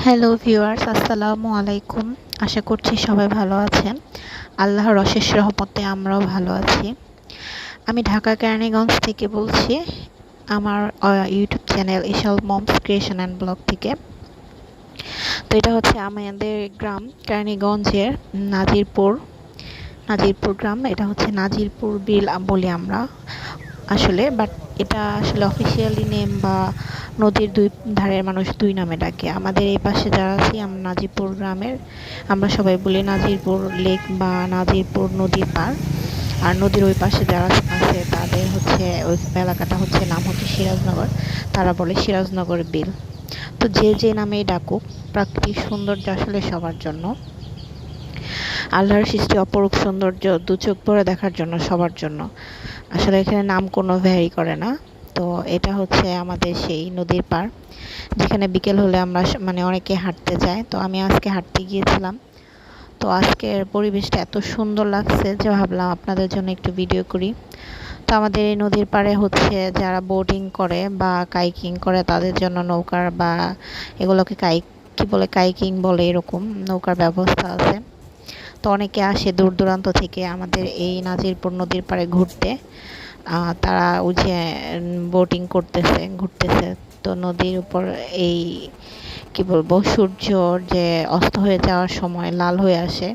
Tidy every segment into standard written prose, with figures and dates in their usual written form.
Hello viewers, আসসালামু আলাইকুম। আশা করছি সবাই ভালো আছেন। আল্লাহর অশেষ রহমতে আমরাও ভালো আছি। আমি ঢাকা কেরানীগঞ্জ থেকে বলছি, আমার YouTube channel Ishal moms creation and blog থেকে। তো এটা হচ্ছে আমাদের গ্রাম কেরানীগঞ্জের নাজিরপুর নাজিরপুর গ্রাম। এটা হচ্ছে নাজিরপুর বিল বলি আমরা আসলে, বাট এটা আসলে অফিসিয়ালি নেম বা নদীর দুই ধারের মানুষ দুই নামে ডাকে। আমাদের এই পাশে যারা আছি আমরা নাজিরপুর গ্রামের, আমরা সবাই বলি নাজিরপুর লেক বা নাজিরপুর নদীর পার। আর নদীর ওই পাশে যারা আছে তাদের হচ্ছে ওই এলাকাটা হচ্ছে নাম হচ্ছে সিরাজনগর, তারা বলে সিরাজনগর বিল। তো যে যে নামেই ডাকুক, প্রাকৃতিক সৌন্দর্য আসলে সবার জন্য। আল্লাহর সৃষ্টি অপরূপ সৌন্দর্য দু চোখ ভরে দেখার জন্য, সবার জন্য। আসলে এখানে নাম কোনো ভ্যারি করে না। তো এটা হচ্ছে আমাদের সেই নদীর পাড়, যেখানে বিকেল হলে আমরা মানে অনেকে হাঁটতে যায়। তো আমি আজকে হাঁটতে গিয়েছিলাম। তো আজকের পরিবেশটা এত সুন্দর লাগছে যে ভাবলাম আপনাদের জন্য একটু ভিডিও করি। তো আমাদের এই নদীর পাড়ে হচ্ছে যারা বোটিং করে বা কাইকিং করে তাদের জন্য নৌকার বা এগুলোকে কি বলে, কাইকিং বলে, এরকম নৌকার ব্যবস্থা আছে। তো অনেকে আসে দূর দূরান্ত থেকে আমাদের এই নাজিরপুর নদীর পাড়ে ঘুরতে। তারা ওই যে বোটিং করতেছে, ঘুরতেছে। তো নদীর উপর এই কি বলবো, সূর্য যে অস্ত হয়ে যাওয়ার সময় লাল হয়ে আসে,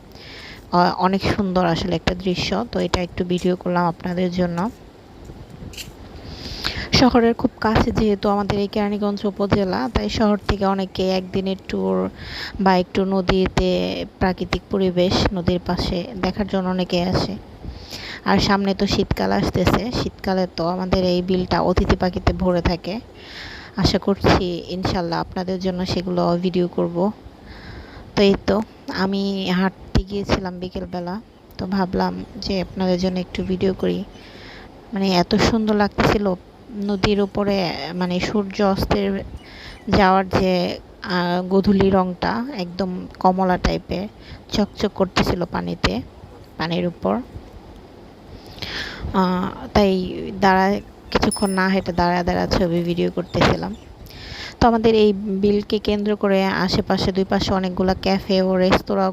অনেক সুন্দর আসলে একটা দৃশ্য। তো এটা একটু ভিডিও করলাম আপনাদের জন্য। শহরের খুব কাছে যেহেতু আমাদের এই কেরানীগঞ্জ উপজেলা, তাই শহর থেকে অনেকে একদিনের ট্যুর বা একটু নদীতে প্রাকৃতিক পরিবেশ নদীর পাশে দেখার জন্য অনেকে আসে। আর সামনে তো শীতকাল আসতেছে, শীতকালে তো আমাদের এই বিলটা অতিথি পাখিতে ভরে থাকে। আশা করছি ইনশাল্লাহ আপনাদের জন্য সেগুলো ভিডিও করব। তো এই তো আমি হাঁটতে গিয়েছিলাম বিকেলবেলা। তো ভাবলাম যে আপনাদের জন্য একটু ভিডিও করি। মানে এত সুন্দর লাগতেছিল নদীর উপরে, মানে সূর্য অস্তের যাওয়ার যে গোধূলি রংটা একদম কমলা টাইপের চকচক করতেছিল পানির উপর। তাই দাঁড়ায় কিছুক্ষণ না হেঁটে দাঁড়ায় ছবি ভিডিও করতেছিলাম। তো আমাদের এই বিলকে কেন্দ্র করে আশেপাশে দুই পাশে অনেকগুলো ক্যাফে ও রেস্তোরাঁ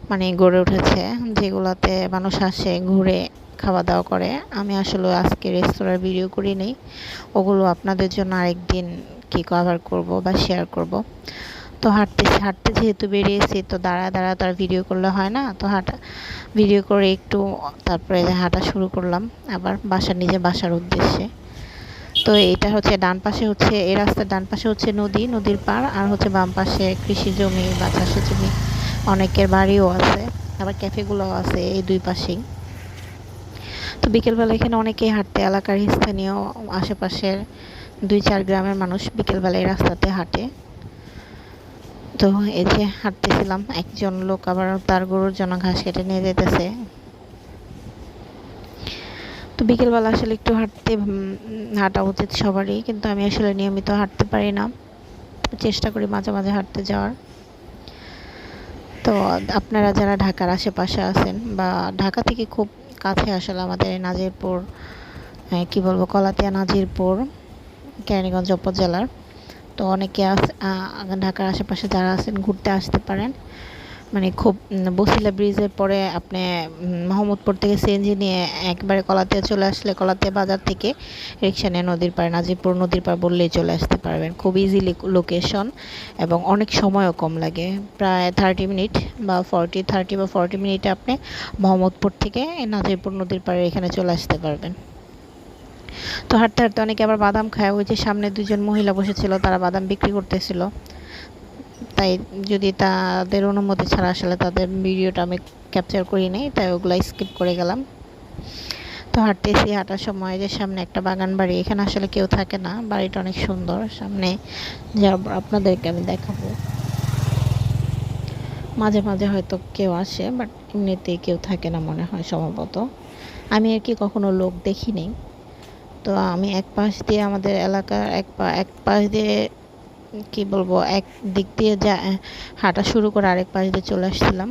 মানে গড়ে উঠেছে, যেগুলোতে মানুষ আসে ঘুরে খাওয়া দাওয়া করে। আমি আসলে আজকে রেস্তোরাঁর ভিডিও করি নেই, ওগুলো আপনাদের জন্য আরেকদিন কি কভার করব বা শেয়ার করব। তো হাঁটতে হাঁটতে যেহেতু বেরিয়েছি, তো দাঁড়ায় তার ভিডিও করলে হয় না। তো ভিডিও করে একটু তারপরে হাঁটা শুরু করলাম আবার বাসার উদ্দেশ্যে। তো এটা হচ্ছে ডান পাশে হচ্ছে, এই রাস্তার ডান পাশে হচ্ছে নদীর পাড়, আর হচ্ছে বাম পাশে কৃষি জমি বা চাষের জমি, অনেকের বাড়িও আছে, আবার ক্যাফেগুলোও আছে এই দুই পাশেই। তো বিকেলবেলা এখানে অনেকেই হাঁটতে, এলাকার স্থানীয় আশেপাশের 2-4 গ্রামের মানুষ বিকেলবেলা এই রাস্তাতে হাঁটে। তো এই যে হাঁটতেছিলাম, একজন লোক আবার তার গরুর জন্য ঘাস কেটে নিয়ে যেতেছে। তো বিকেলবেলা আসলে একটু হাঁটা উচিত সবারই, কিন্তু আমি আসলে নিয়মিত হাঁটতে পারি না, চেষ্টা করি মাঝে মাঝে হাঁটতে যাওয়ার। তো আপনারা যারা ঢাকার আশেপাশে আছেন বা ঢাকা থেকে খুব কাছে আসলে আমাদের নাজিরপুর, কি বলবো, কলাতিয়া নাজিরপুর কেরানীগঞ্জ উপজেলার, তো অনেকে ঢাকার আশেপাশে যারা আছেন ঘুরতে আসতে পারেন। মানে খুব বসিলা ব্রিজের পরে আপনি মোহাম্মদপুর থেকে সিএনজি নিয়ে একবারে কলাতিয়া চলে আসলে, কলাতিয়া বাজার থেকে রিক্সা নিয়ে নদীর পাড়ে, নাজিরপুর নদীর পাড় বললেই চলে আসতে পারবেন। খুব ইজিলি লোকেশন, এবং অনেক সময়ও কম লাগে। প্রায় 30 মিনিট বা 40 মিনিটে আপনি মোহাম্মদপুর থেকে নাজিরপুর নদীর পাড়ে এখানে চলে আসতে পারবেন। তো হাঁটতে হাঁটতে অনেকে আবার বাদাম খায়। ওই যে সামনে দুজন মহিলা বসেছিল, তারা বাদাম বিক্রি করতেছিল। তাই যদি তাদের অনুমতি ছাড়া আসলে তাদের ভিডিওটা আমি ক্যাপচার করি নাই, তাই ওগুলো স্কিপ করে গেলাম। তো হাঁটার সময় যে সামনে একটা বাগান বাড়ি, এখানে আসলে কেউ থাকে না, বাড়িটা অনেক সুন্দর। সামনে যা আপনাদেরকে আমি দেখাবো, মাঝে মাঝে হয়তো কেউ আসে, বাট এমনিতেই কেউ থাকে না মনে হয় সম্ভবত। আমি আর কি কখনো লোক দেখিনি। তো আমি এক পাশ দিয়ে, আমাদের এলাকার এক পাশ দিয়ে কি বলবো, এক দিক দিয়ে হাঁটা শুরু করে আরেক পাশ দিয়ে চলে আসছিলাম।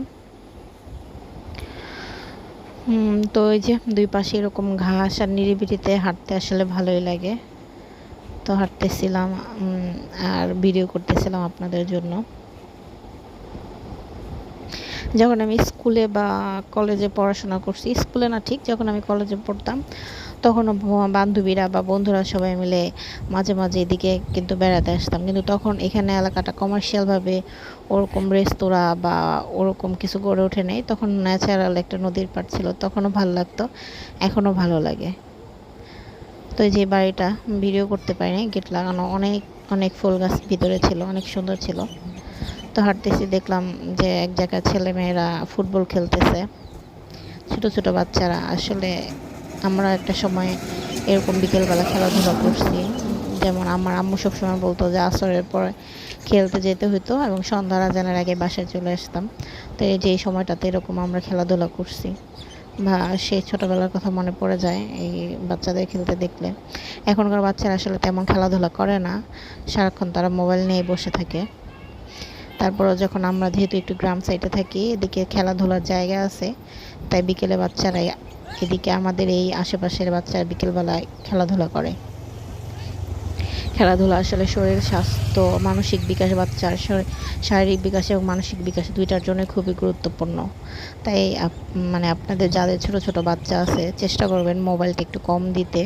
তো ওই যে দুই পাশে এরকম ঘাস আর নিরিবিলিতে হাঁটতে আসলে ভালোই লাগে। তো হাঁটতেছিলাম আর ভিডিও করতেছিলাম আপনাদের জন্য। যখন আমি স্কুলে বা কলেজে পড়াশোনা করছি, স্কুলে না ঠিক, যখন আমি কলেজে পড়তাম তখনও বান্ধবীরা বা বন্ধুরা সবাই মিলে মাঝে মাঝে এদিকে কিন্তু বেড়াতে আসতাম, কিন্তু তখন এখানে এলাকাটা কমার্শিয়ালভাবে ওরকম রেস্তোরাঁ বা ওরকম কিছু গড়ে ওঠে নাই। তখন ন্যাচারাল একটা নদীর পাড় ছিল, তখনও ভালো লাগতো, এখনও ভালো লাগে। তো এই যে বাড়িটা ভিডিও করতে পারিনি, গেট লাগানো, অনেক অনেক ফুল গাছ ভিতরে ছিল, অনেক সুন্দর ছিল। তো হাঁটতেছি, দেখলাম যে এক জায়গায় ছেলেমেয়েরা ফুটবল খেলতেছে, ছোট ছোট বাচ্চারা। আসলে আমরা একটা সময় এরকম বিকেলবেলা খেলাধুলা করছি, যেমন আমার আম্মু সবসময় বলতো যে আসরের পরে খেলতে যেতে হতো এবং সন্ধ্যা আজানের আগে বাসায় চলে আসতাম। তো এই যে এই সময়টাতে এরকম আমরা খেলাধুলা করছি, বা সেই ছোটোবেলার কথা মনে পড়ে যায় এই বাচ্চাদের খেলতে দেখলে। এখনকার বাচ্চারা আসলে তেমন খেলাধুলা করে না, সারাক্ষণ তারা মোবাইল নিয়ে বসে থাকে। তারপরও যখন আমরা যেহেতু একটু গ্রাম সাইডে থাকি, এদিকে খেলাধুলার জায়গা আছে, তাই বিকেলে বাচ্চারা এদিকে আমাদের এই আশেপাশের বাচ্চারা বিকেলবেলায় খেলাধুলা করে। খেলাধুলা আসলে শরীর স্বাস্থ্য, মানসিক বিকাশ, বাচ্চার শারীরিক বিকাশ এবং মানসিক বিকাশ দুইটার জন্য খুবই গুরুত্বপূর্ণ। তাই মানে আপনাদের যাদের ছোট ছোট বাচ্চা আছে, চেষ্টা করবেন মোবাইলটা একটু কম দিতে,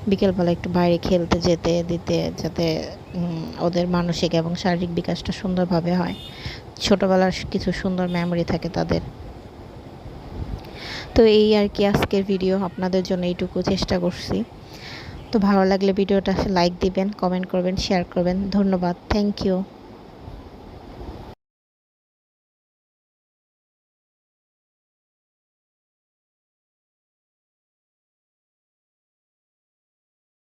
বিকেলবেলা একটু বাইরে খেলতে যেতে দিতে, যাতে ওদের মানসিক এবং শারীরিক বিকাশটা সুন্দরভাবে হয়, ছোটোবেলার কিছু সুন্দর মেমোরি থাকে তাদের। তো এই আর কি আজকের ভিডিও, আপনাদের জন্য এইটুকু চেষ্টা করছি। তো ভালো লাগলে ভিডিওটা লাইক দিবেন, কমেন্ট করবেন, শেয়ার করবেন। ধন্যবাদ, থ্যাংক ইউ।